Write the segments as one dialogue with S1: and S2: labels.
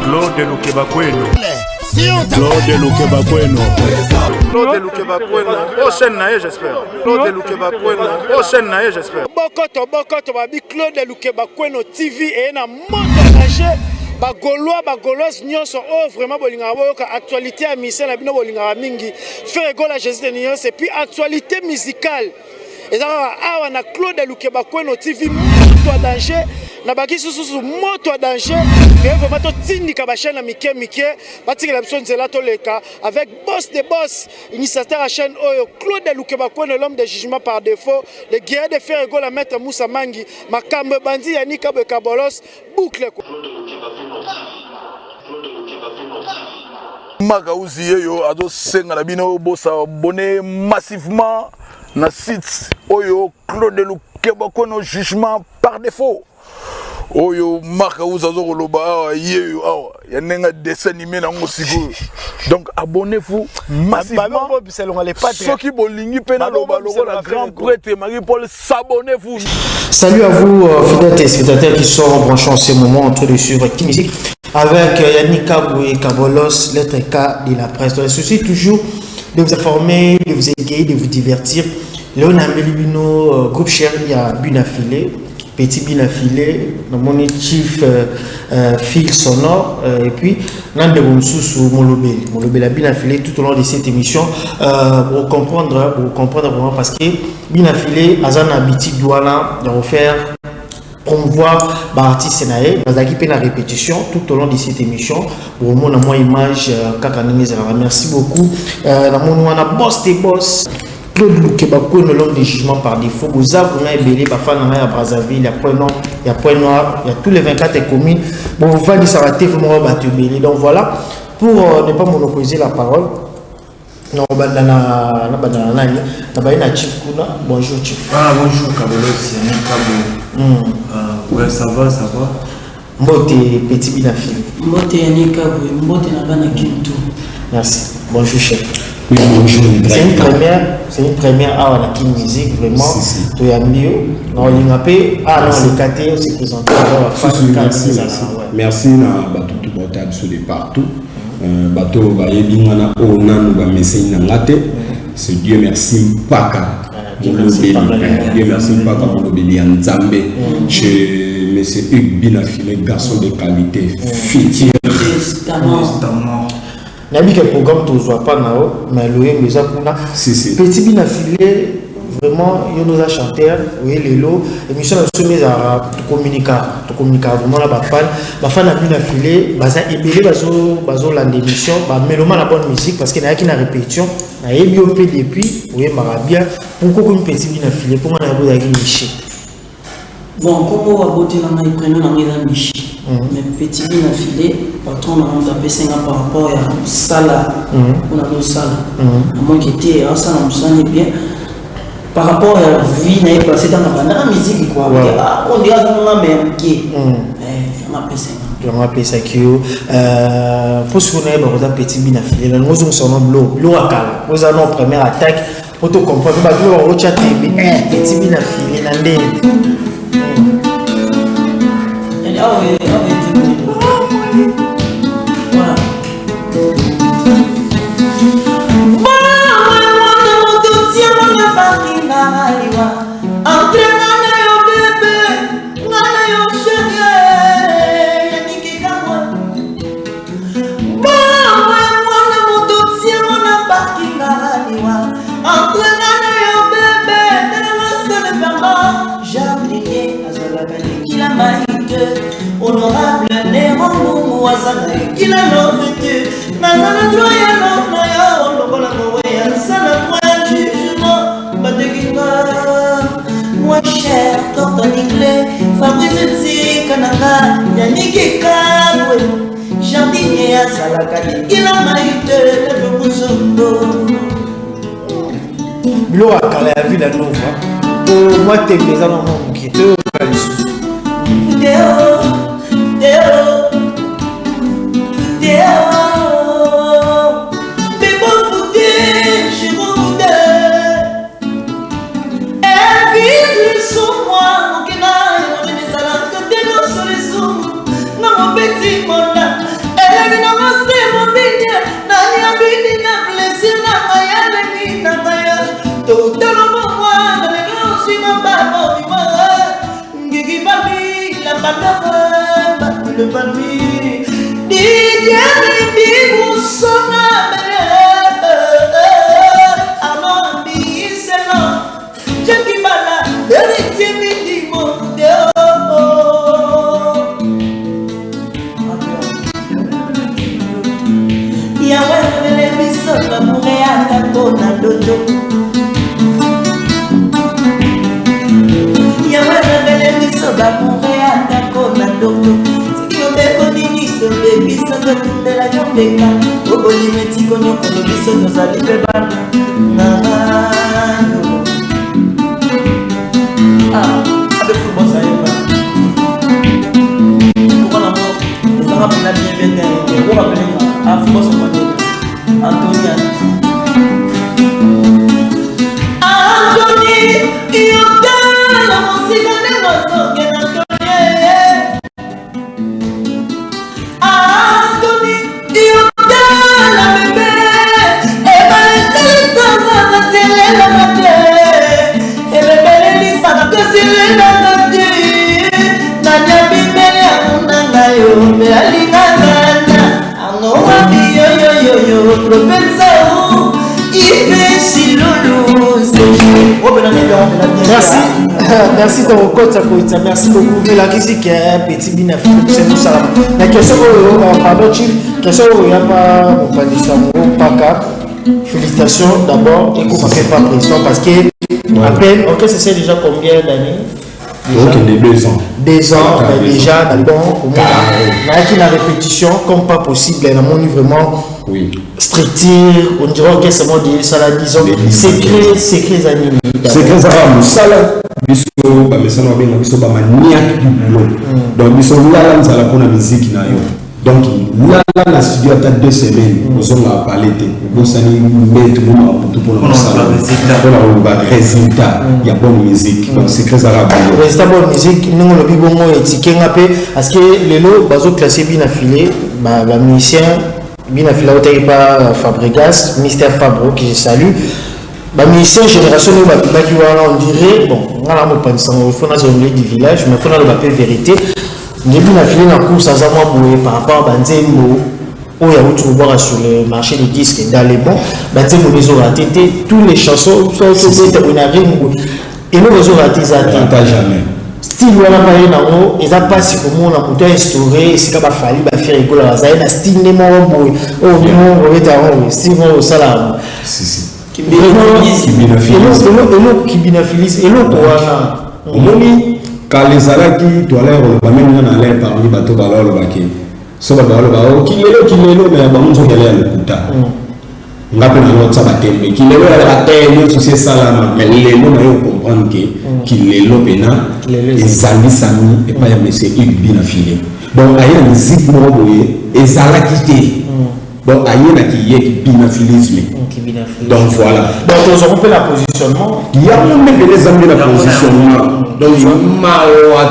S1: Claude Lukebakweno. Claude Lukebakweno. Claude Lukebakweno. Prochaine naïe, j'espère. Claude Lukebakweno. Prochaine naïe, j'espère.
S2: Bokoto, babi Claude Lukebakweno TV et na monde danger. Bagoloise nyonso oh vraiment bolinga boyoka actualité à mission na bino bolinga mingi faire gola Jésus de Nyons et puis actualité musicale et ça awa na Claude Lukebakweno TV moto danger na baki susu moto danger et vraiment to tindika ba chaîne mike batiki la mission nzela to leka avec boss de boss initiateur à chaîne oyo Claude Lukebakweno l'homme de jugement par défaut le guerrier de faire gola maître Moussa Mangi makambe bandi yanika be kabolos boucle
S1: Magauzi yo ado senga na bino bosa abonné massivement na site oyo Claude Lukebakweno jugement par défaut oyo Magauzi azo loba yeyo awa ya nenga dessin animé na ngosiko donc abonnez-vous massivement soki bolingi pena loba la grand prêtre Marie-Paul s'abonnez-vous.
S3: Salut à vous fidèles téléspectateurs qui sont branchés en ce moment en train de suivre King Music avec Yannick Kabou et Kabolos, lettre K de la presse. Donc, je suis toujours de vous informer, de vous égayer, de vous divertir. Léon Amelibino, groupe cher, il y a Binafilé, petit Binafilé, mon chief fil sonore, et puis Nande Bomsou Molobel a Binafilé tout au long de cette émission pour comprendre vraiment parce que Binafilé, Azan Abiti Douala, de refaire promouvoir l'artiste Sénaé, nous avons fait la répétition tout au long de cette émission. Pour moi, on a image merci beaucoup. On a boss des boss. Claude Lukebakweno, l'homme de jugement par défaut. Vous avez belé, Bafana à Brazzaville, il y a Point Noir, il y a Point Noir, il y a tous les 24 communes. Bon, vous allez s'arrêter, vous m'aurez battu belé. Donc voilà, pour ne pas monopoliser la parole. Non, Chief Kuna. Bonjour Chief.
S4: Ah bonjour Kabolos, Yannick Kabou. Ouais, ça va.
S3: Mbote petit Binafilé.
S5: Mbote Yannick Kabou, Mbote Nabana Kintu.
S3: Merci. Bonjour chef.
S4: Oui, bonjour.
S3: C'est une première à la King Music, vraiment. Tu es mieux. Non, il m'a payé. Ah non, le KT s'est présenté.
S4: Merci na batutu portable sur les partout. Bateau ba yebingana o nanu ba message na ngate. C'est Dieu merci mpaka. Dieu merci mpaka pour l'obéir Nzambe. Chez monsieur Hugues Binafilé, garçon de qualité, fille.
S3: Nabi quel programme tu vois pas nao, mais le nous a kuna. Petit Binafilé, vraiment il nous a chanté. Oui les lots, émission de sommet à communiquer vraiment la bafan a Binafilé, baza ébélé bazo la émission, bah méloma la bonne musique parce qu'il y a qui na répétition, na ebiopé depuis, oui marabia, pourquoi comme Petit Binafilé, pour moi na beau d'aller nicher.
S5: Bon, comme on va voter dans les prénoms dans les amis, mais Petit Binafilé, patron on a tapé 5 par rapport à Sala, on a deux Sala. Moi qui était à ça, on s'en est bien. Par rapport à la vie, on a passé dans la musique, quoi. On dit à mon même qui on a appelé ça.
S3: On a appelé ça qui pour ce qu'on a Petit Binafilé, nous avons son nom l'eau à calme. Nous avons première attaque pour te comprendre. Nous avons chatté Petit Binafilé, Nandé.
S6: Entre
S5: Kila maïke, honorable Néron Mouazana, Kila l'obété, Nazana Troya, Nofnaya, Lokola Moya, Sana Troya, Jugement, Batekinga, moi cher, Torton Inglés, Fabrice Tsi, Kanaka, Yannick Kabwe, Jardinier à Salakani, Kila maïke, le Mouzondo.
S3: Bilo akala ya ville nova to moi tembeza na mon qui te kalisu
S5: Deo Bebo fouté je fouté Elle vit sur moi mon kena on est à la côté de nos solutions non mon petit monde elle est dans mon c'est mon bini nani abini na plaisir na maya le na maya tout le monde dans les grands si mon babo moi ngigi babi la batava le babi Didier Bimbi Moussona Armand Bisseno Jackie Bala Héritier Midi Mondeo Yahweh révélé Bissona Mouréata Tona Dodo Yahweh révélé Bissona Mouréata Tona Dodo Baby, so the de la Jamaica. Oh, you may take on your color, so I live back. Ah, avec le boss à Eva. Comment la mort? Nous avons appelé la bienvenue. On va appeler à Foucault son panier. Antonia. Anthony, il y a la musique de l'oiseau qui est Antonia.
S3: Merci, merci de vos côtes, merci beaucoup. Mais la question qui est petit bien c'est tout ça. La question, pardon, Chief, question il n'y a pas félicitations d'abord et qu'on ne fait pas président parce que à peine, ok, c'est déjà combien d'années?
S4: Ok, 2 ans.
S3: 2 ans, déjà, d'abord, au moins, il y a une répétition comme pas possible, il y a vraiment structure, on dirait que c'est moi dit ça, disons, secrets animés.
S4: Secrets animés, ça là, biso, bah, mais ça n'a bien, biso, bah, maniaque du boulot. Donc, biso, là, nous allons pour la musique, na yo. Donc, là, la studio a 2 semaines, nous allons parler de Bossani, mettre pour le résultat, il y a bonne musique, donc c'est très arabe.
S3: Résultat bonne musique, nous on a vu bon mot et ticket parce que les lots, baso classé bien affilé, bah musicien bien affilé au pas Fabregas, Mister Fabro qui je salue. Bah musicien génération nous bah qui on dirait bon, on a la mot pas il faut dans le du village, mais il faut dans le papier vérité. Début la file en course à Zama Boué par rapport à Banzembo, où il y a eu tout voir sur le marché des disques dans les bons, Banzembo les aura tété, tous les chansons sont été une ring et nous les aura tété
S4: jamais.
S3: Style où on a parlé dans l'eau, ils ont passé comme on a monté instauré, c'est comme fallu faire école à Zaïna, style n'est pas bon, oh non, on est à haut, style au salam.
S4: Si.
S3: Qui binafilise, et l'autre,
S4: on a quand les alaki toilette on va même dans l'air parmi bateau balao le baquet so balao bao qui est là mais ba munzo kele le kuta ngape na l'autre ça va tembe qui est là la terre sur ces salama mais les mots na yo comprendre que qu'il est là pena les amis sami et pas ya monsieur bien affilé donc aïe musique mo boye et alaki té donc aïe na qui est bien affilisme donc voilà
S3: donc on se rappelle la positionnement
S4: il y a même des amis de la positionnement donc il a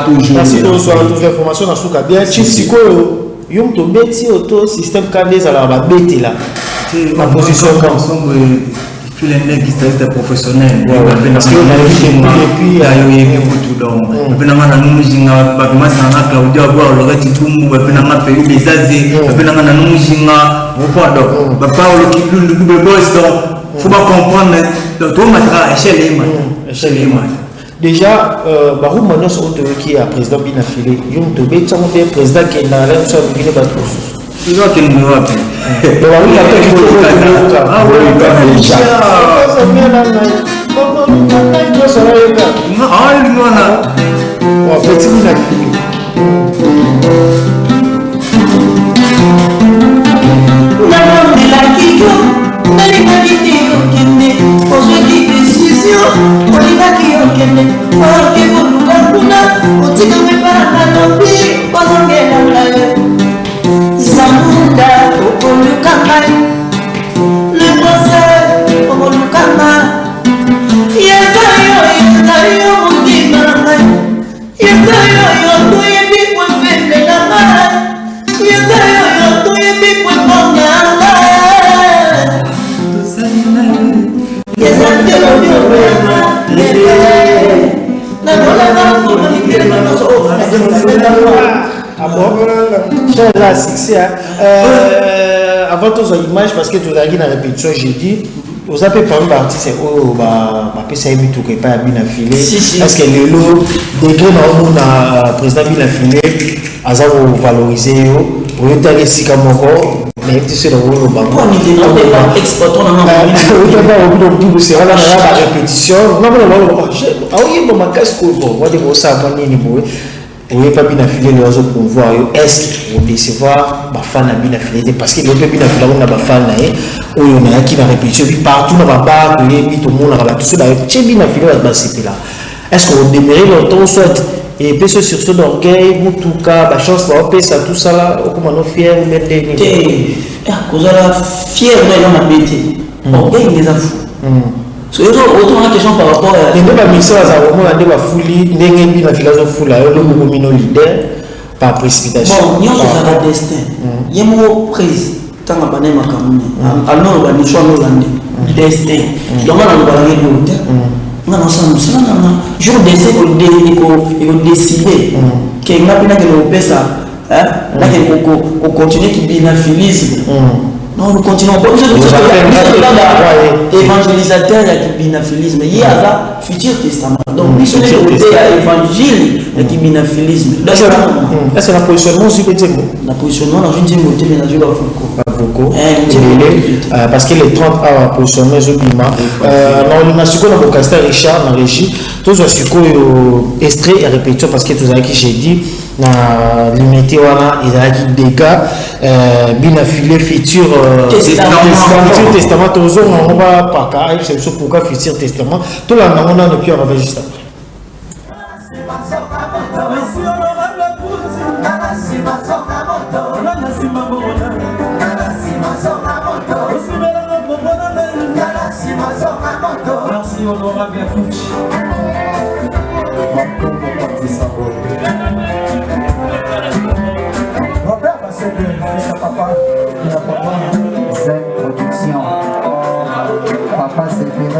S4: toujours
S3: merci pour soit toute information dans souka bien chief siko yom to beti auto système câblé à la bête là ma position ensemble
S6: puis les nègres qui sont professionnels
S3: parce que on a vu depuis
S6: ayo tout donc venanga na numujinga bakimasa na Claudia kwa lokati tumbu venanga fait des azé venanga na numujinga vopodo ba Paulo Kilundu be boss donc faut pas comprendre donc tout matra échelle
S3: déjà Barou Manos qui est président bien affilié Yom Tobé tu as président qui est dans la même chose qui est battu
S6: il va qu'il nous rappelle
S3: avant tous les images parce que tu as dit dans la répétition j'ai dit vous avez parlé d'artistes où ça a mis tout qui pas bien affilé parce que le lot degré dans le président bien affilé à ça vous valoriser vous êtes allé si comme encore mais tu sais le rôle banco
S5: exportant dans
S3: la c'est la répétition non ah oui bon ma casse quoi bon on va ça pas ni bon vous n'avez pas bien affilié les autres pour voir est-ce que vous décevoir ma fan a bien affilié parce que les autres bien affiliés on a ma fan là où on a qui va répéter puis partout dans la barre tout le monde a tout ça c'est bien affilié dans ce là est-ce que vous demeurez longtemps soit et puis sur ce d'orgueil ou tout cas la chance va passer ça tout ça là comment on fier mettre des
S5: cause la fier dans la bêtise orgueil les affaires so autant question par rapport à
S3: les deux missions à vraiment la débat fouli n'engagez bien la philosophie là le mouvement leader par précipitation
S5: bon nous ça va destin il y a mon prise tant à baner ma commune alors on va nous choisir l'année destin donc on va aller nous on ensemble ça non jour destin il décider que n'a pas que nous paie ça hein là qu'on continue qui binaphilisme non, nous continuons pas. Évangélisateur qui binaphilisme. Il y a là futur testament. Donc, nous sommes évangile qui binaphilisme.
S3: C'est la positionnement aussi petit.
S5: La positionnement dans une dimension mais dans une
S3: parce que les 30 heures positionnement je bima. Non, on a su qu'on a Bocastar Richard dans régie. Tous ont su qu'on extrait et répétition parce que tout ça qui j'ai dit na limité wana ezalaki dégâts bien affilé futur testament tozo on va pas car c'est ce pourquoi futur testament tout là on a depuis on va juste après
S7: Papa, c'est bien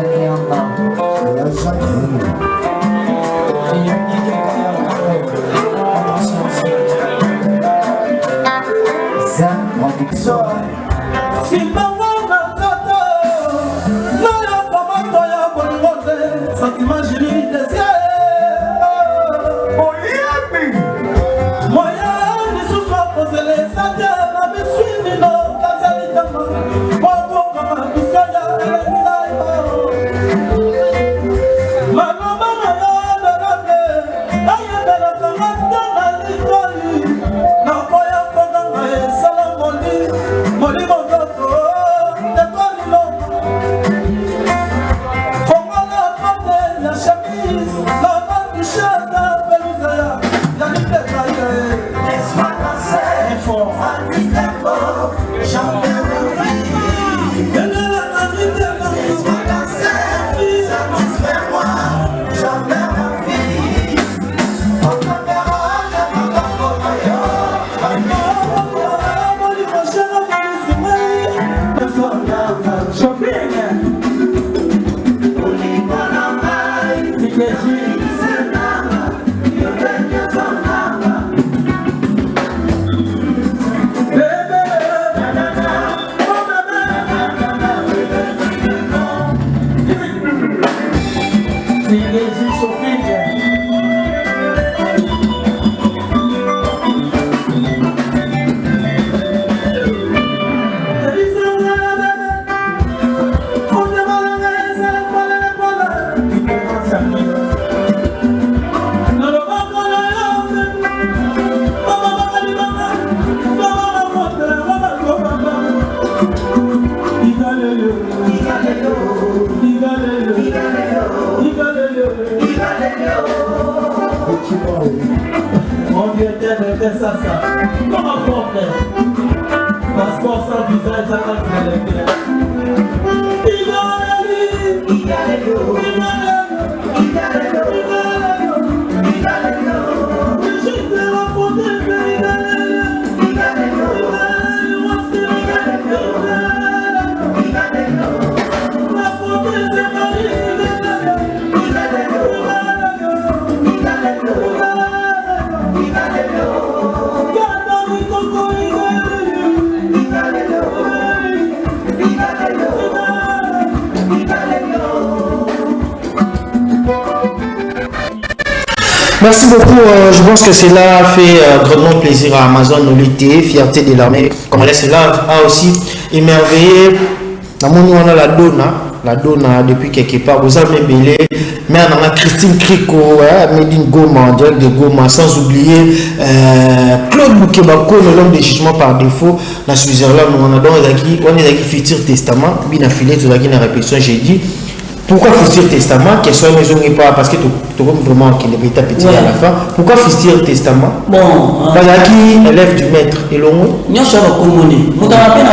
S8: Dieu, t'es ça. Comment faire, frère? Passeport sans visa, ça va se lever.
S3: Merci beaucoup. Je pense que cela fait grandement plaisir à Amazon Nolité, fierté de l'armée. Comme cela a aussi émerveillé. On a la Donna depuis quelque part. Vous avez belé, mais on a Christine Crico, Medine Goma, direct de Goma, sans oublier Claude Loukebako, l'homme de jugement par défaut. Dans Switzerland, on a qui futur testament, bien affilé, tout la répétition, j'ai dit. Pourquoi futur testament? Qu'elle soit maison ou pas? Parce que tu vois vraiment qu'il est petit à la fin. Pourquoi futur testament? Bon, parce qui élève du maître et l'on.
S5: Nous sommes communés. Nous avons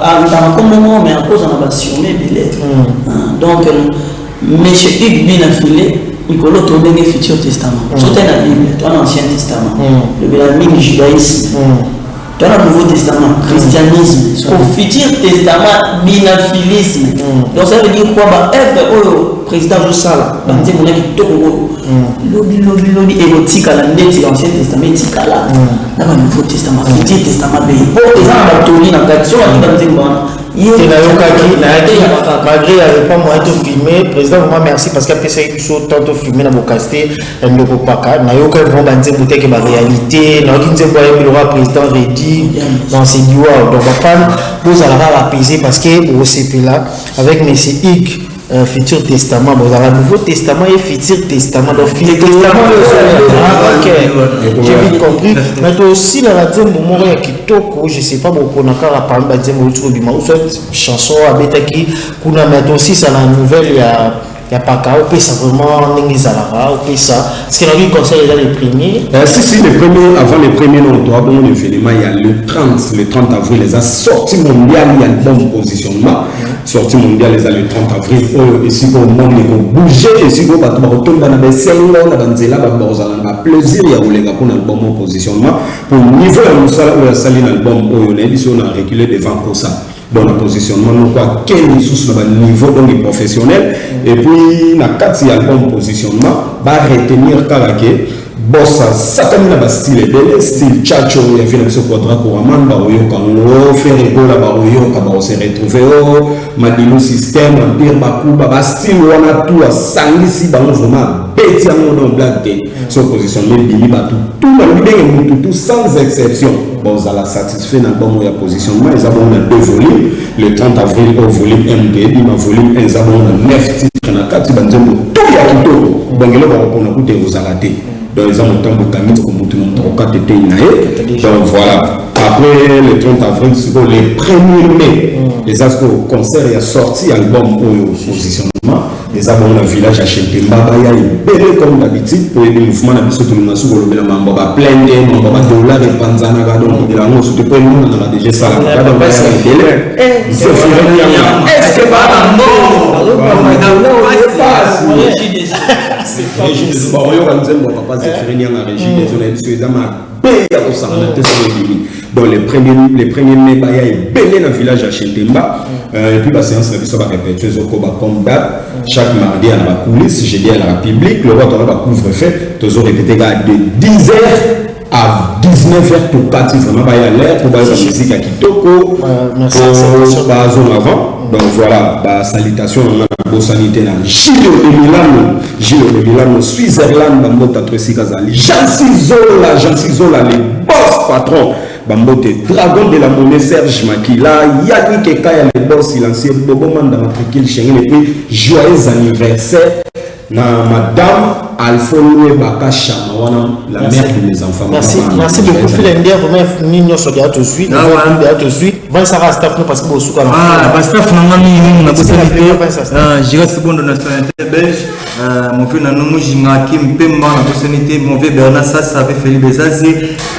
S5: un commun, mais en cause on a surmé belé. Donc, monsieur Hugues bien affilé, Nicolas tombé le futur testament. Tout est la Bible, toi l'Ancien Testament, le Bélamine judaïsme. Dans le Nouveau Testament, christianisme, au futur testament, binaphilisme. Donc ça veut dire quoi? Le président Joussala, il y a lobby érotique à la nette, l'Ancien Testament, dans le Nouveau Testament, futur testament, les gens dans la question, malgré il n'y avait pas moyen de filmer, le président vraiment merci parce qu'il a fait ça tantôt filmer dans mon casté, il n'y a aucun vraiment bouteille la réalité, il y a président Reddy dans ses duos. Donc vous allez apaiser parce que vous êtes là avec M. Hugues. Futur testament, vous avez un nouveau testament et futur testament. Donc, futur testament, j'ai vite compris. Mais aussi, la radio, je ne sais pas, on a encore parlé de chanson à Betaki, mais aussi, ça la nouvelle, il y a pas qu'à opérer ça vraiment, opérer ça. Est-ce qu'il y a un conseil les premiers?
S4: Si, les premiers, avant les premiers, non, toi, bon, l'événement, il y a le 30 avril, les a sorti mondial, il y a le bon positionnement. Sortie mondiale, les le 30 avril, et si vous bougez, et si vous retournez dans la scène, vous avez plaisir, il y a un bon positionnement. Pour le niveau où la salle l'album, on a reculé devant pour ça. Dans le positionnement, nous quoi, quel niveau donc professionnel, et puis, dans 4 albums positionnement, va retenir Karake. Bossa, ça comme la style belé, style Chacho, il y a fait un quadra pour Aman, Baroyo, Kango, Ferrego, la Baroyo, Kabaro s'est retrouvé, Madilou système, Empire Bakuba, style, on a tout à Sangisi, Baron vraiment, bêtis à mon nom, Black Day, son positionnement, Billy Batou, tout le monde, tout sans exception. Bon, ça l'a satisfait dans le bon positionnement, ils avons 2 volumes, le 30 avril au volume MD, il m'a volume 1, ils avons 9 titres, il y a 4 titres, tout y a tout, Bangelo, on a écouté aux alatés. Donc, ils ont un temps de camille comme tout le monde a été donc voilà. Après le 30 avril, c'est le 1er mai. Les asco concert et a sorti album au positionnement. Les avons un village à Chetemba, il y a belé comme d'habitude pour les mouvements d'habitude tout le monde sur le mambo plein de mambo dollar et panzana donc de la mot sur le point nous on a déjà ça là donc c'est belé. Est-ce que pas dans les premiers mai, il y a belé dans le village à Chetemba. Et puis la séance va répéter comme date. Chaque mardi à la coulisse, j'ai dit à la République, le roi va couvre-feu. Tous répété de 10h à 19h pour partir vraiment à l'air pour la musique à Kitoko. Pour la zone avant. Donc voilà, la salutation dans la sanité dans Gilles de Milano, Switzerland, Bambo Tatresi Kazali, Jean Cizola, les boss patrons, Bambo Dragon de la monnaie, Serge Makila, Yannick Ekaya, les boss silencieux, Bobo Manda Matrikil Schengen, et puis joyeux anniversaire, na Madame Alphonse Bakasha, la mère de mes enfants.
S3: Merci beaucoup, Philander. Vous m'avez sur des autres suites. Vincent Rastaf, parce que vous souffrez.
S6: Ah, Rastaf, on a possibilité. J'irai seconde nationalité belge. Mon frère Nanou Jinga Kim Pemba, la possibilité. Mon frère Bernard Sassa avec Felipe Bezazi.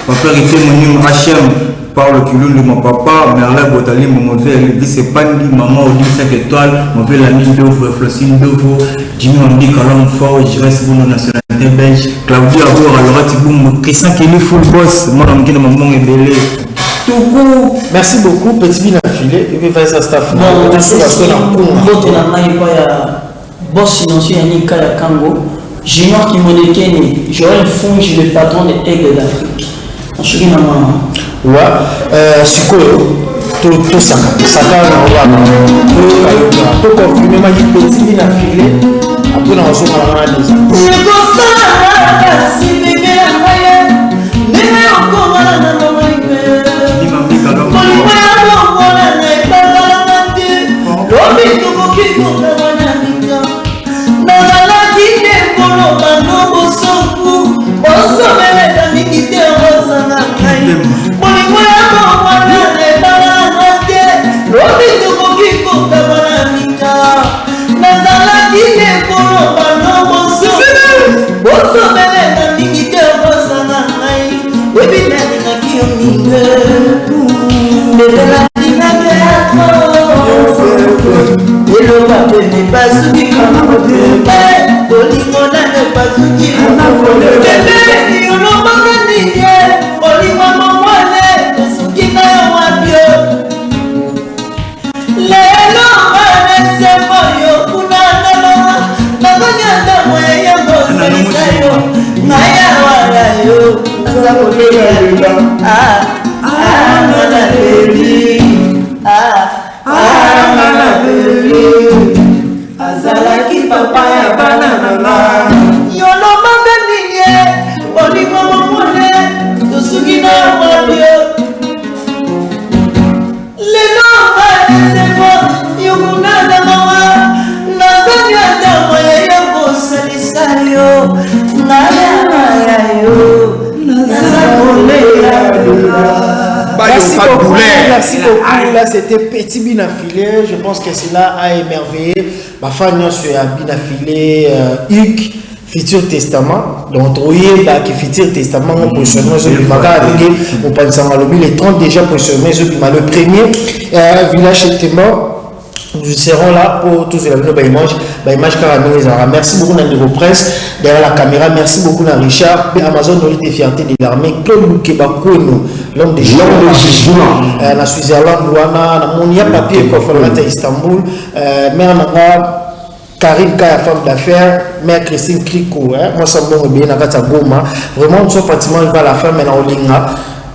S6: Mon frère était mon nom HM. Par le culot de mon papa, Merlin Botali, mon frère, c'est Pandi, maman, au 5 étoiles, mon frère, l'ami Dovo, Flosine Dovo, Jimmy Ambi, Calum Fort, je reste pour nos nationalités belges, Claudio Abour, alors Tiboum, Christian Kelly, full boss, moi, je suis maman et belé.
S3: Merci beaucoup, petit bien affilé, et puis faire staff.
S5: Bon, merci beaucoup. Boss financier Yannick Kango, Junior qui m'a dit Joël Fonge, le patron des Aigles d'Afrique. Je suis maman.
S3: Ouais, Sikoyo, tout ça, ça va, tout confirmer, ma petit bien affilé, après on se voit à Merci beaucoup. Là, c'était Petit Bin affilé. Je pense que cela a émerveillé. Ma famille sur Bin affilé, Hugues, Futur Testament. Donc, vous voyez, qui Futur Testament, on peut se mettre on pense à les 30 déjà pour se mettre le premier village Téma. Nous serons là pour tous les images. Merci beaucoup à la presse derrière la caméra. Merci beaucoup à Richard. Amazon de fierté de l'armée. Claude Lukebakono, l'homme des jugement. La Suisse-Irlande, Luana, Monia Papier, Kofolata Istanbul. Mère Nanga, Karine Kaya, femme d'affaires. Mère Christine Kriko. Moi, ça me bien à Goma. Vraiment, son pratiquement va la faire maintenant au Linga.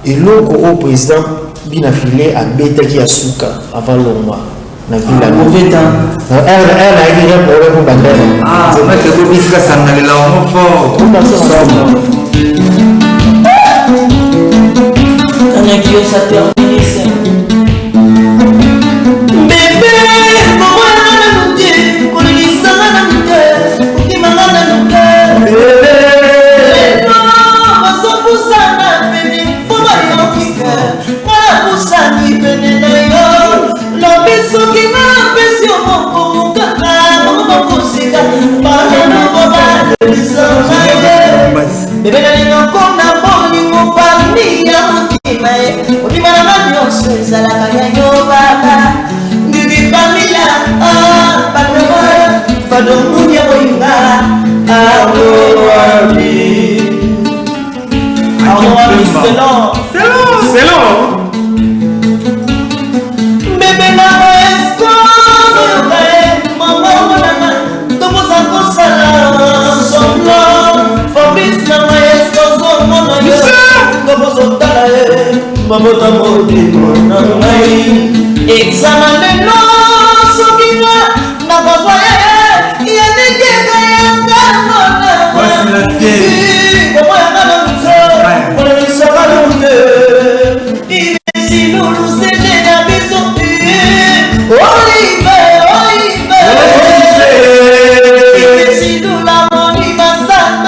S3: Et l'autre au président bien affilié à Betaki Asuka avant le mois.
S5: Mauvais temps.
S3: Elle a écrit un problème pour Bandel.
S6: Ah, c'est vrai que vous dites que ça n'a pas l'air fort.
S5: Tout le monde on a qui ça termine ça. Bébé, comment on a dit qu'on lui ça n'a pas qui m'a n'a bébé. Non, ça pour ça n'a pas pour moi qui voilà pour ça qui venait d'ailleurs. L'ambition qui m'a fait sur mon kaka, mon kosika, pas de l'histoire. Bébé n'a pas na boni mo pami ya mutimae, otimana manyoso ezala kanyanyo baba. Ndidi pamila, patama, fadomunya boyinga, awowabi. Awowabi, c'est long. C'est long. Bébé na escroc, maman nana, tomo zango sala, solo, Fabrice na escroc, mona yo, tomo zotala maman na modi mona nai, examen de nos sokina, na bazoye, yene kega yanga mona. Voici la tienne. Comment y'a mal au sol, on le sera l'onde, il est si lourd, c'est génial, bisous. Olive, Olive, si nous la moni masana.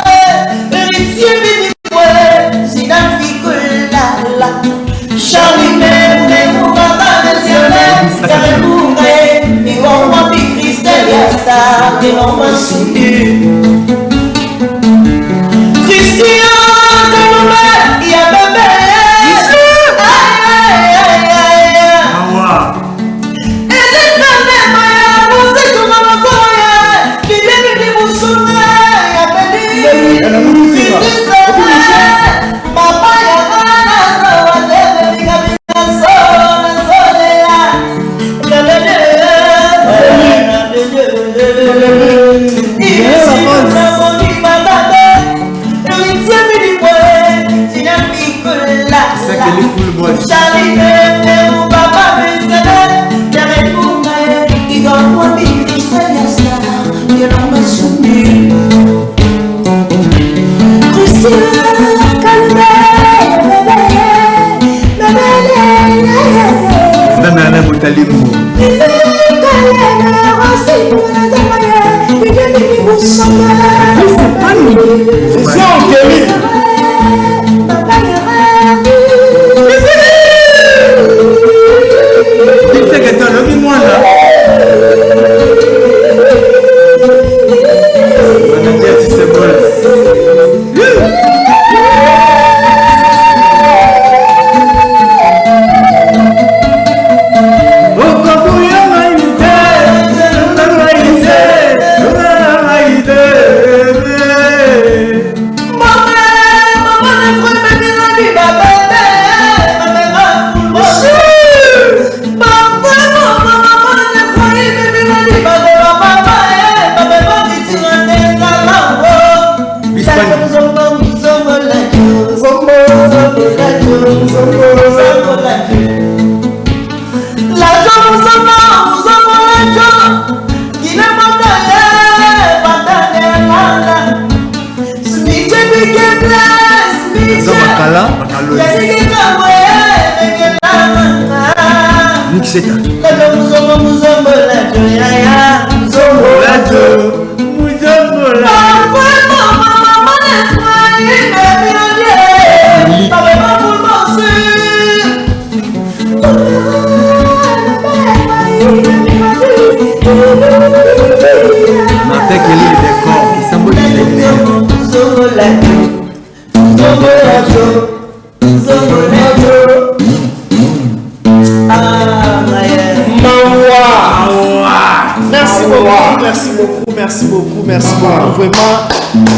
S2: Merci beaucoup. Vraiment,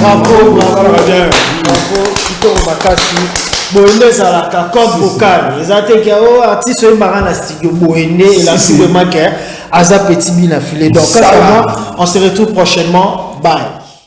S2: bravo. Boende Zalaka, code vocal. Ils ont été artistes au Marana Studio Boende et la suite de Maker, Aza Petit Bin affilé. Donc, on se retrouve prochainement. Bye.